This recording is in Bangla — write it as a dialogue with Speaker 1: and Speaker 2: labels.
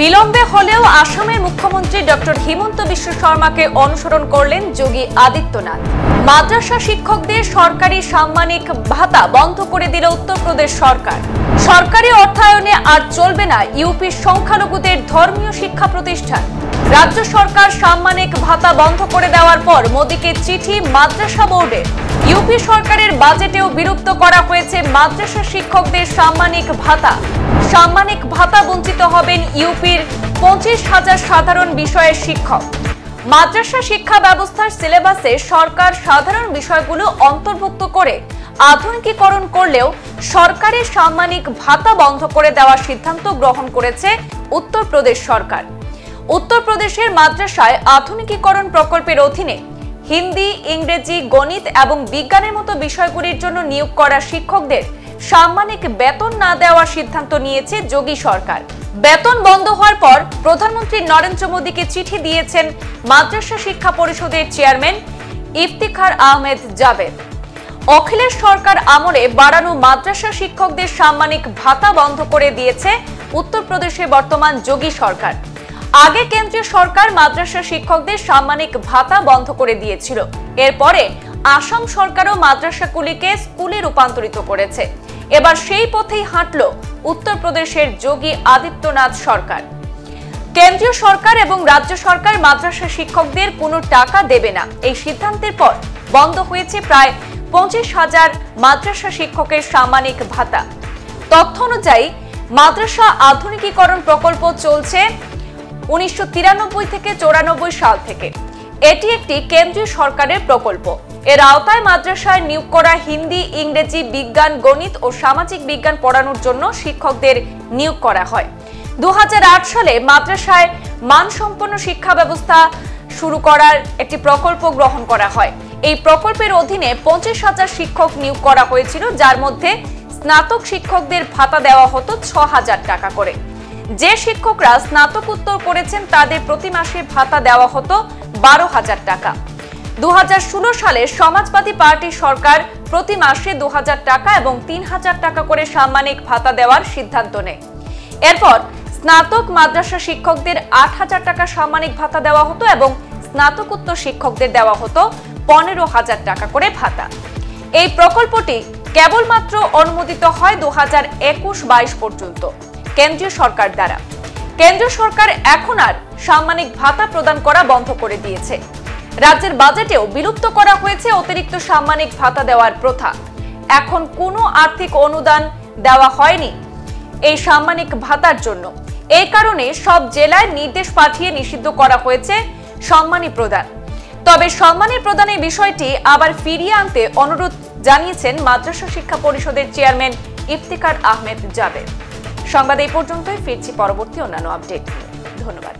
Speaker 1: বিলম্বে হলেও আসামের মুখ্যমন্ত্রী ডক্টর হিমন্ত বিশ্ব শর্মাকে অনুসরণ করলেন যোগী আদিত্যনাথ। মাদ্রাসা শিক্ষকদের সরকারি সাম্মানিক ভাতা বন্ধ করে দিল উত্তরপ্রদেশ সরকার। সরকারি অর্থায়নে আর চলবে না ইউপির সংখ্যালঘুদের ধর্মীয় শিক্ষা প্রতিষ্ঠান। রাজ্য সরকার সাম্মানিক ভাতা বন্ধ করে দেওয়ার পর মোদীকে চিঠি মাদ্রাসা বোর্ডের। ইউপি সরকারের বাজেটেও বিলুপ্ত করা হয়েছে মাদ্রাসা শিক্ষকদের সাম্মানিক ভাতা। সাম্মানিক ভাতা বঞ্চিত হবেন ইউপির 25,000 সাধারণ বিষয়ের শিক্ষক। মাদ্রাসা শিক্ষা ব্যবস্থার সিলেবাসে সরকার সাধারণ বিষয়গুলো অন্তর্ভুক্ত করে আধুনিকীকরণ করলেও সরকারের সাম্মানিক ভাতা বন্ধ করে দেওয়ার সিদ্ধান্ত গ্রহণ করেছে উত্তরপ্রদেশ সরকার। উত্তরপ্রদেশের মাদ্রাসায় আধুনিকীকরণ প্রকল্পের অধীনে হিন্দি, ইংরেজি, গণিত এবং বিজ্ঞানের মতো বিষয়গুলির জন্য নিয়োগ করা শিক্ষকদের সাম্মানিক বেতন না দেওয়ার সিদ্ধান্ত নিয়েছে যোগী সরকার। বেতন বন্ধ হওয়ার পর প্রধানমন্ত্রী নরেন্দ্র মোদীকে চিঠি দিয়েছেন মাদ্রাসা শিক্ষা পরিষদের চেয়ারম্যান ইফতিখার আহমেদ জাভেদ। অখিলেশ সরকার আমলে বাড়ানো মাদ্রাসা শিক্ষকদের সাম্মানিক ভাতা বন্ধ করে দিয়েছে উত্তরপ্রদেশে বর্তমান যোগী সরকার। আগে কেন্দ্রীয় সরকার মাদ্রাসা শিক্ষকদের সাম্মানিক ভাতা বন্ধ করে দিয়েছিল। এরপরে আসাম সরকারও মাদ্রাসাগুলিকে স্কুলে রূপান্তরিত করেছে। এবার সেই পথেই হাঁটল উত্তরপ্রদেশের যোগী আদিত্যনাথ সরকার। কেন্দ্রীয় সরকার এবং রাজ্য সরকার মাদ্রাসা শিক্ষকদের কোনো টাকা দেবে না, এই সিদ্ধান্তের পর বন্ধ হয়েছে প্রায় 25,000 মাদ্রাসা শিক্ষকের সাম্মানিক ভাতা। তথ্য অনুযায়ী মাদ্রাসা আধুনিকীকরণ প্রকল্প চলছে 1993 থেকে 94 সাল থেকে। এটি একটি কেন্দ্রীয় সরকারের প্রকল্প। এর আওতায় মাদ্রাসায় নিয়োগ করা হিন্দি, ইংরেজি, বিজ্ঞান, গণিত ও সামাজিক বিজ্ঞান পড়ানোর জন্য শিক্ষকদের নিয়োগ করা হয়। 2008 সালে মাদ্রাসায় মানসম্পন্ন শিক্ষা ব্যবস্থা শুরু করার একটি প্রকল্প গ্রহণ করা হয়। এই প্রকল্পের অধীনে 25,000 শিক্ষক নিয়োগ করা হয়েছিল, যার মধ্যে স্নাতক শিক্ষকদের ভাতা দেওয়া হতো 6,000 টাকা করে। যে শিক্ষকরা স্নাতকোত্তর করেছেন তাদের প্রতি মাসে ভাতা দেওয়া হতো 12,000 টাকা। 2016 সালে সমাজবাদী পার্টি সরকার প্রতি মাসে 2,000 টাকা এবং 3,000 টাকা করে সাম্মানিক ভাতা দেওয়ার সিদ্ধান্ত নেয়। এরপর স্নাতক মাদ্রাসা শিক্ষকদের 8,000 টাকা সাম্মানিক ভাতা দেওয়া হতো এবং স্নাতকোত্তর শিক্ষকদের দেওয়া হতো 15,000 টাকা করে ভাতা। এই প্রকল্পটি কেবলমাত্র অনুমোদিত হয় 2021-22 পর্যন্ত কেন্দ্রীয় সরকার দ্বারা। কেন্দ্রীয় সরকার এখন আর সাম্মানিক ভাতা প্রদান করা বন্ধ করে দিয়েছে। রাজ্যের বাজেটেও বিলুপ্ত করা হয়েছে অতিরিক্ত সাম্মানিক ভাতা দেওয়ার প্রথা। এখন কোনো আর্থিক অনুদান দেওয়া হয়নি এই সাম্মানিক ভাতার জন্য। এই কারণে সব জেলায় নির্দেশ পাঠিয়ে নিষিদ্ধ করা হয়েছে সম্মানী প্রদান। তবে সম্মানী প্রদানের বিষয়টি আবার ফিরিয়ে আনতে অনুরোধ জানিয়েছেন মাদ্রাসা শিক্ষা পরিষদের চেয়ারম্যান ইফতিখার আহমেদ জাভেদ। সংবাদ এই পর্যন্তই, ফিরছি পরবর্তী অন্যান্য আপডেট। ধন্যবাদ।